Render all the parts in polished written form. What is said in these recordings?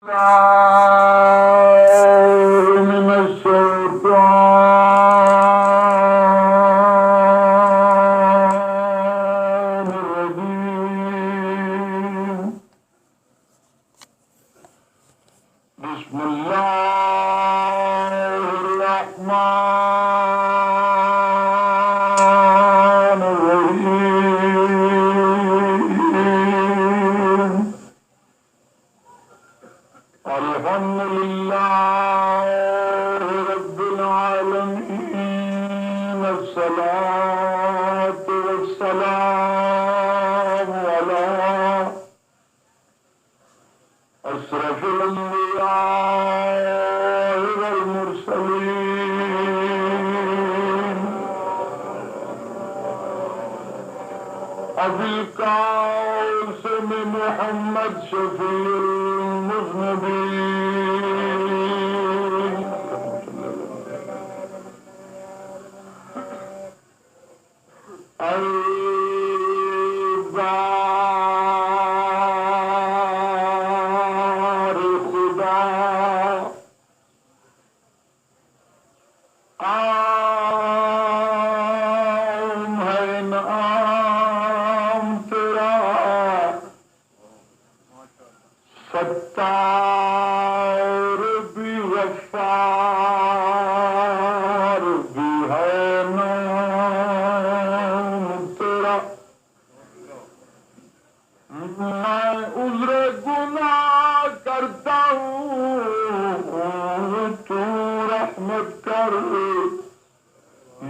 من الشيطان الرجيم. بسم الله الرحمن الرحيم. الحمد لله رب العالمين. الصلاة والسلام على أشرف الأنبياء والمرسلين أبي القاسم محمد شفيع المذنبين. البار خدا عام ہے انعام تیرا، ستار بھی غفار بھی ہے نام تیرا. میں عذر گناہ کرتا ہوں، تو رحمت کر،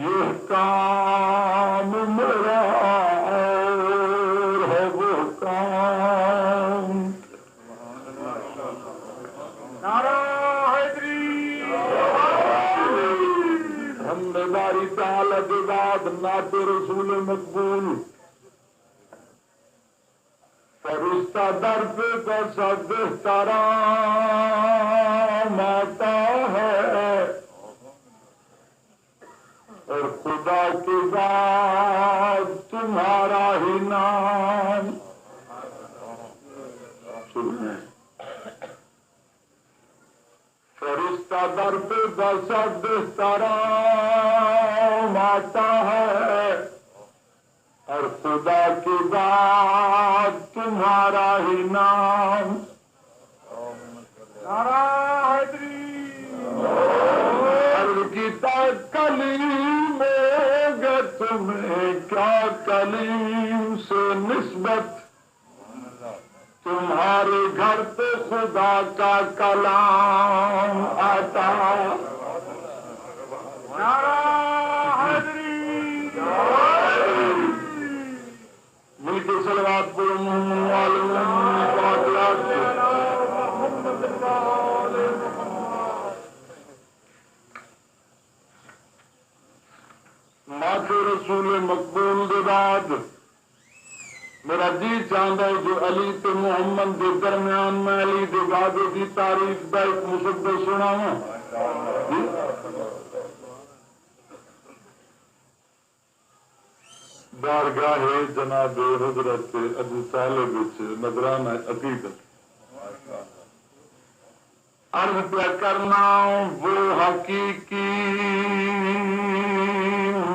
یہ کام میرا اور ہے وہ کام. نعرہ حیدری. حمد باری تعالی کے بعد نعت رسول مقبول. فرشتہ در پہ کیسا بہترام آتا ہے، اور خدا کے بعد تمہارا ہی نام. فرشتہ در پہ کیسا بہترام آتا ہے، اور خدا کے بعد تمہارا ہی نام. نعرہ حیدری. عرض کیتا کلیم گے تمہیں کیا کلیم سے نسبت، تمہارے گھر پہ خدا کا کلام آتا. نعرہ حیدری. مل کے صلوات پڑھو محمد والے محمد پاک. ماتھ رسول مقبول دے بعد میرا جی چاہتا ہے جو علی تے محمد کے درمیان میں علی دے بعد کی تاریخ کا ایک مصدر سناواں. بارگاہ جناب حضرت ابو طالب نظرانہ عقیدت عرض پہ کرنا وہ حقیقی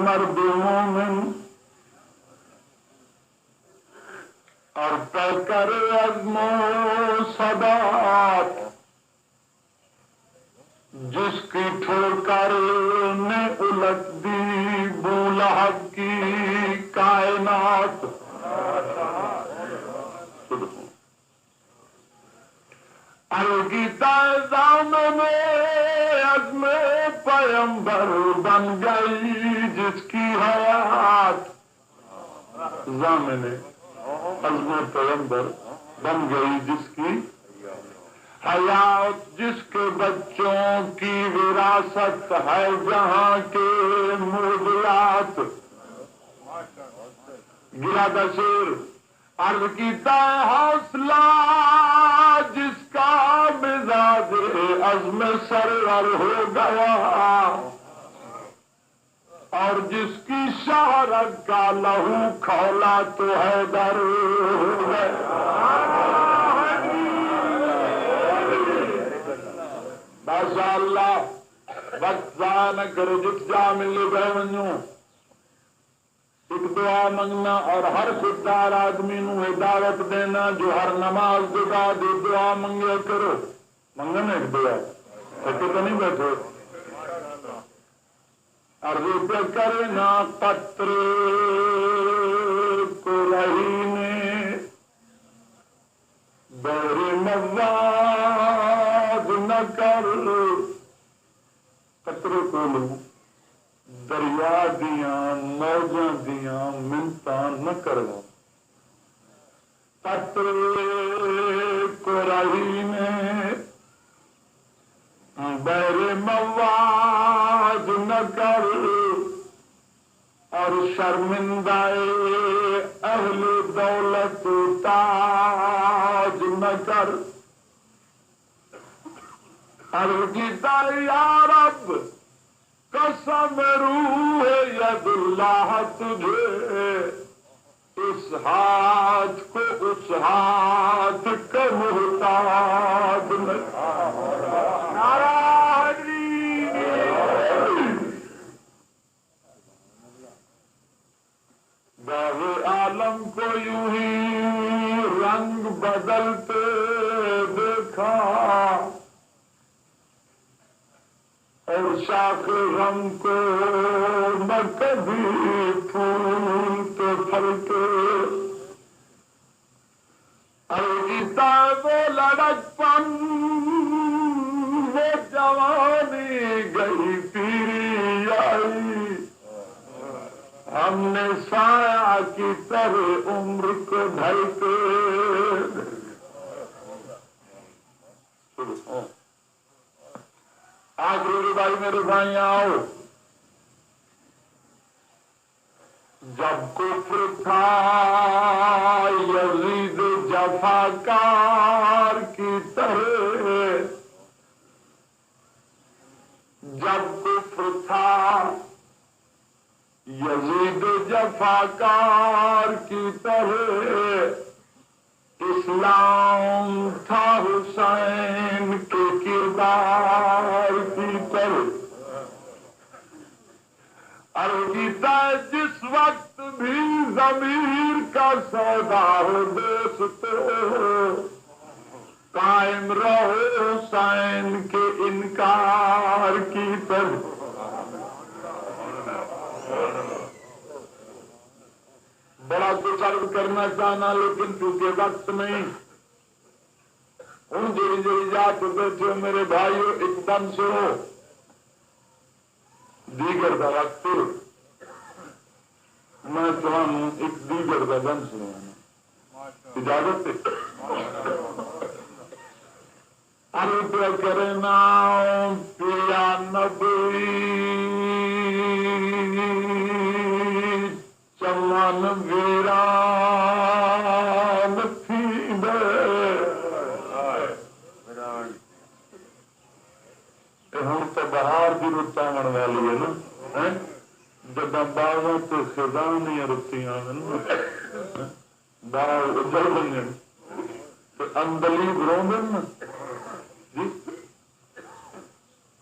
مرد مومن، اور پہ کر عزم و صدات، جس کی ٹھوکر نے الٹ دی بولہب کی کائنات. الگیتا دامن عزم پیمبر بن گئی جس کی حیات، ضامن عزم پیمبر بن گئی جس کی حیات، جس کے بچوں کی وراثت ہے جہاں کے معجزات. گرا دا شیر. عرض کیتا حوصلہ جس کا مزاج عزم سرور ہو گیا، اور جس کی شہرت کا لہو کھولا تو حیدر. ماشاء اللہ وقت ضائع نہ کرو، جس جا ملے گئے ونجو ایک دعا منگنا اور ہر خوددار آدمی نو دعوت دینا جو ہر نماز کے بعد دعا منگیا کرو، منگنا ایک دعا ایسے تو نہیں بیٹھے عرض پہ کرنا قطر کو رہینے بحر مواد نہ کر، قطرے کو لوں دریا دیاں موجاں دیاں منتاں نہ کرو، قطرے کو رہینے بحر مواد نہ کر، اور شرمندہ اہل دولت تاج نہ کر، عرض کیتا یا رب قسم روح ید اللہ تجھے اس ہاتھ کو اس ہاتھ کا محتاج نہ نعرہ باغ عالم کو یوں ہی رنگ بدلتے دیکھا، اور شاخ غم کو نہ کبھی پھولتے پھلتے، الگیتا وہ لڑکپن وہ جوانی گئی پیری آئی، ہم نے سایہ کی طرح عمر کو ڈھلتے، آخری بھائی میرے بھائی آؤ، جب کفر تھا یزید جفاکار کی طرح، جب کفر تھا یزید جفاکار کی طرح، اسلام تھا حسین کے کردار کی طرح، الگیتا جس وقت بھی ضمیر کا سودا ہو دوست قائم رہو حسین کے انکار کی طرح، بڑا کچھ عرض کرنا چاہنا لیکن چونکہ وقت نہیں، ان جڑی جڑی جات بیٹھے میرے بھائیو ایک دم سنو، دیگر دا وقت میں تمہیں ایک دیگر دا دن سنوانا اجازت عرض پہ کرنا پیا نبی چمن ویران تھی ہم تو بہار کی رت آن والی ہے نا، جب باغوں تو خزان دیا رتیاں باغ اجڑ بن تو اندلی گروندن نا جی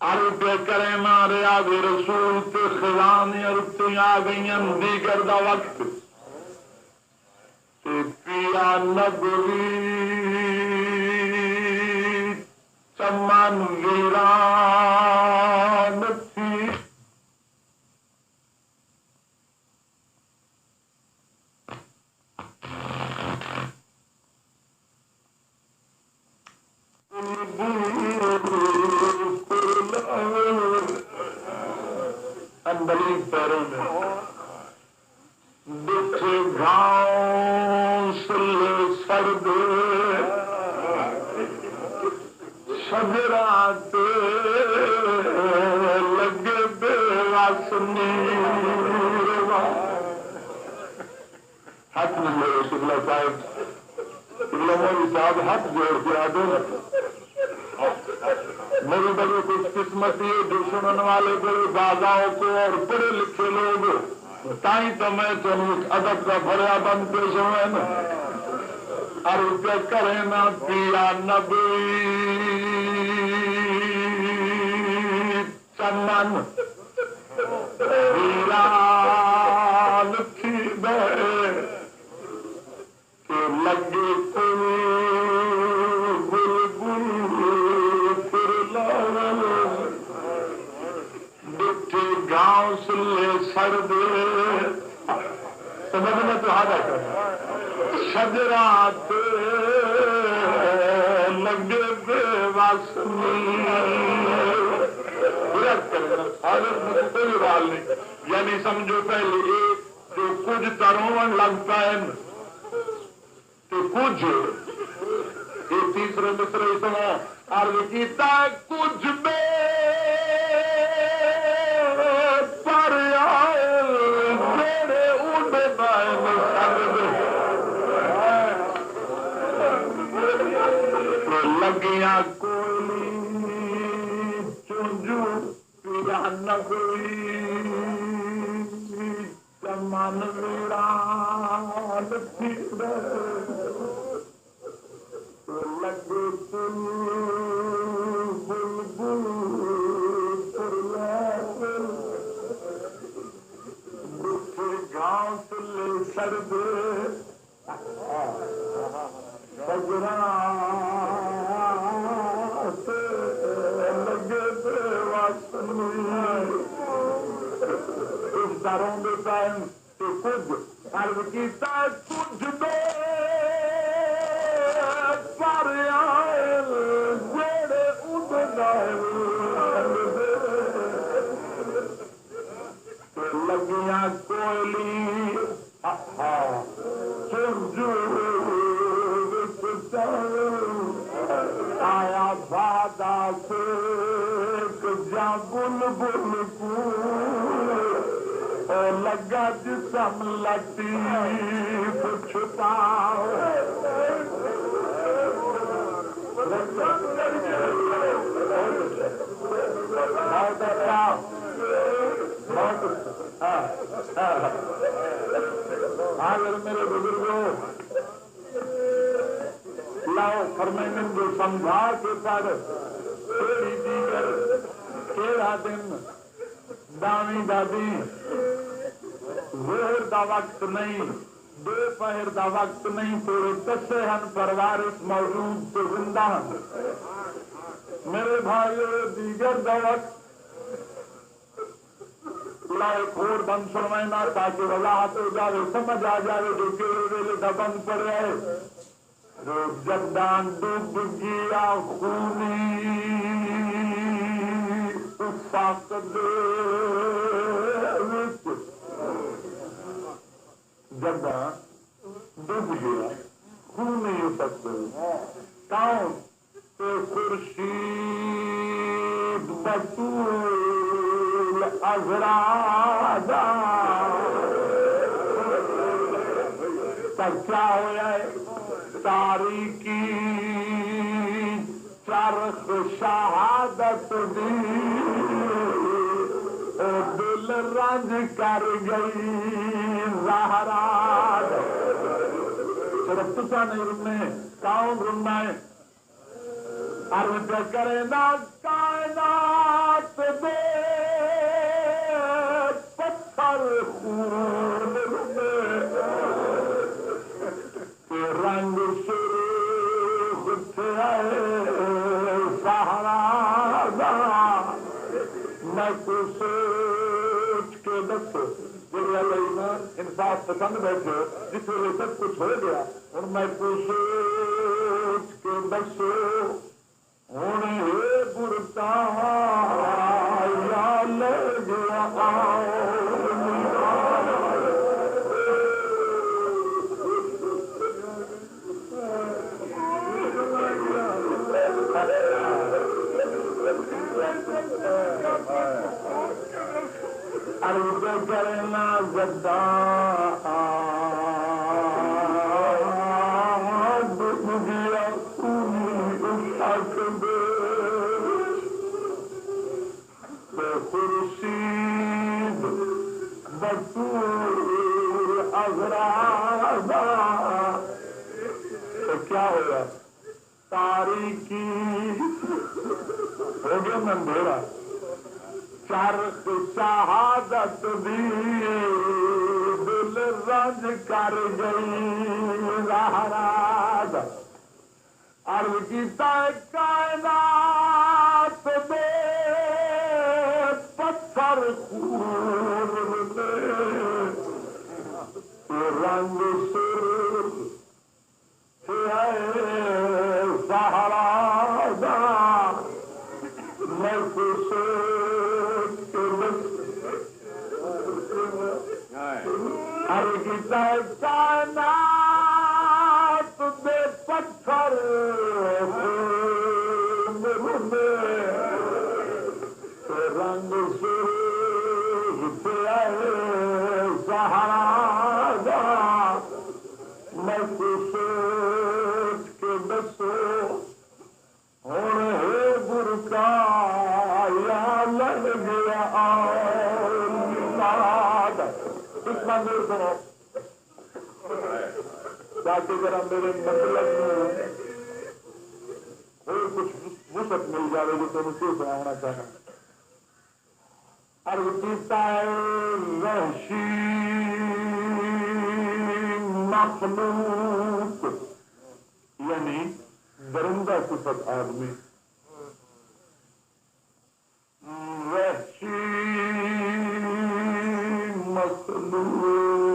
عرض پہ کرے مارے آگے رسول تے خزانیاں رتیاں آ گئیاں دیگر دا وقت تے پیا نبوی چمن ویران تھی، اندلی پیروں میں دکھ گھاؤں سل سرد شجرات لگے بے واسنی، ہاتھ میں میرے شکلا صاحب شکلا مولی صاحب ہاتھ جوڑ کے آدھے میرے بڑے خوش قسمتی جو سننے والے بڑے بازاؤں کو اور پڑھے لکھے لوگ تائیں تو میں تمہیں ادب کا بڑا بند پیش ہوئے نا، عرض کرے نا پیا نبی سن ویران تھی دے کہ لگے کوئی بلبل پھر لاول بٹھے گاؤں سلے سڑ دے سمجھنے تو ہاتھ ہے شجرات لگے بے واسمی کوئی بال نہیں یعنی سمجھو پہلے ایک جو کچھ ترون لگتا ہے تو کچھ یہ تیسرے مصرے سنو عرض کیتا ہے کچھ بے پر آئے میرے اڑے بائن لگیاں کوئی چنجو پیران کوئی چمن ویران تھی دے لگے تل بلبل پر لاول بٹھے گاؤں سلے سڑ دے سجرات لگے بے واسمی اس داروں میں ٹائم تو کچھ عرض کیتا کچھ بے پر آئے جڑے اڑائے لگیاں کوئلی چنجو آیا بادہ سے جا بلبل کو لگا جسم لٹی پچھتا اگر میرے بزرگوں لاؤ فرمائن جو سمجھا کے پر تیری دیگر کیڑا دن داوی دادی زہر دا وقت نہیں دوپہر دا وقت نہیں تھوڑے کسے ہن پروارس موجود تو زندہ ہن میرے بھائیو دیگر دا وقت لائے کھوڑ بند فرمائنا تاکہ وضاحت ہو جائے سمجھ آ جائے جو کیڑے ویلے دا بند پڑے آئے جدان ڈوب گیا خونی افاق دے جدان ڈوب گیا خونی افاق دے کون تو خورشید بطول ازرادا تب کیا ہوا ہے تاریکی چرخ شہادت دی دل رنج کر گئی زہرا صرف تسا نہیں رننے کون رننا ہے عرض کرے نا کائنات دے پتھر خون رنے رنگ سرخ تھے سہارا میں کو سوچ کے دسو انصاف پسند بیٹھے جس ویلے سب کچھ ہو گیا اور میں کو سوچ کے دسو ہوں یہ برتا یا لے گیا عرض کرنا زدہ ڈوب گیا افاق دے خورشید بطول ازرادا تو کیا ہوگا تاریکی ہو گیا میں اندھیرا چرخ شہادت دی دل رنج کر گئی زہرا عرض کیتا کائنات دے پتھر خون دے رنگ سر زہرا دا میں ہر کیتا کائنات دے پتھر رنگ سے سہارا میں سوچ کے دسو ہوں ہے برکا یا لگ گیا اتنا دیر سنو تاکہ ذرا میرے مطلب کوئی کچھ وسعت مل جائے جو تم سے سنانا چاہنا عرض کیتا ہے وحشی مخلوق یعنی درندہ صفت آدمی وحشی مخلوق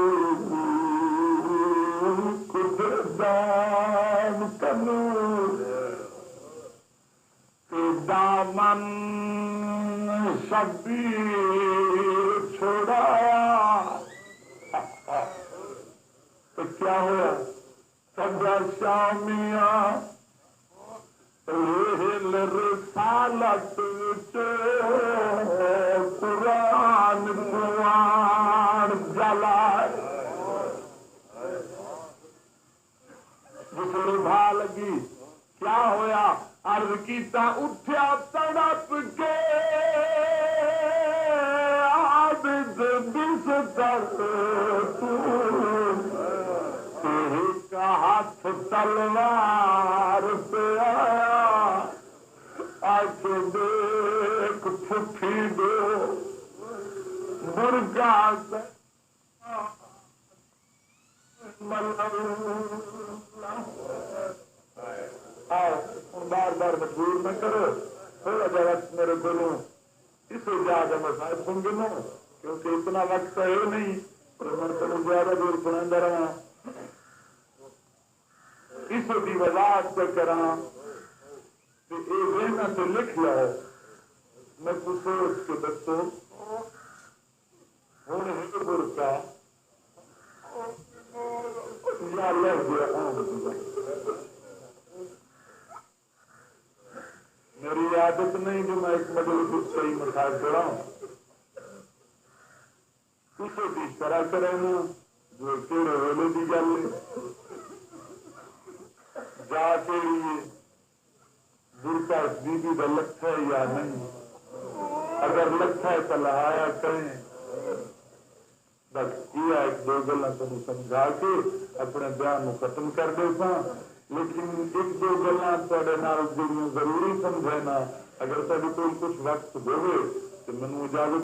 دان کنو دامن شبیر چھوڑایا تو کیا ہوا سبا شامیاں رسالت قرآن قرآن جلائے جسے بھا لگی کیا ہویا عرض کیتا اٹھیا تڑپ کے عابد بستر کا ہاتھ تلوار پہ آیا آج دیکھ پھٹی دو برگا سے بار بار مجبور نہ کرو تھوڑا جا وقت میرے بولوں اسے زیادہ مسائل سن گنو کیونکہ اتنا وقت ہے نہیں میں تمہیں زیادہ دور سنا رہا اس کی وضاحت پہ کرا کہ یہ ذہن سے لکھ لاؤ میں کچھ سوچ کے دسو ہوں ہر کا یا لگ گیا میری عادت نہیں کہ میں ایک مجلس صحیح مسائل کراؤں اسے بھی طرح کریں جو کیڑے ویلے کی گل جا کے لیے برکا بی بی کا لکھ ہے یا نہیں اگر لکھ ہے تو لہایا کریں بس یہ ایک دو گلا تم سمجھا کے اپنے بیان کو ختم کر دیتا لیکن ایک دو گلا ضروری سمجھے نا اگر تب کوئی کچھ وقت ہوئے تو مینو اجازت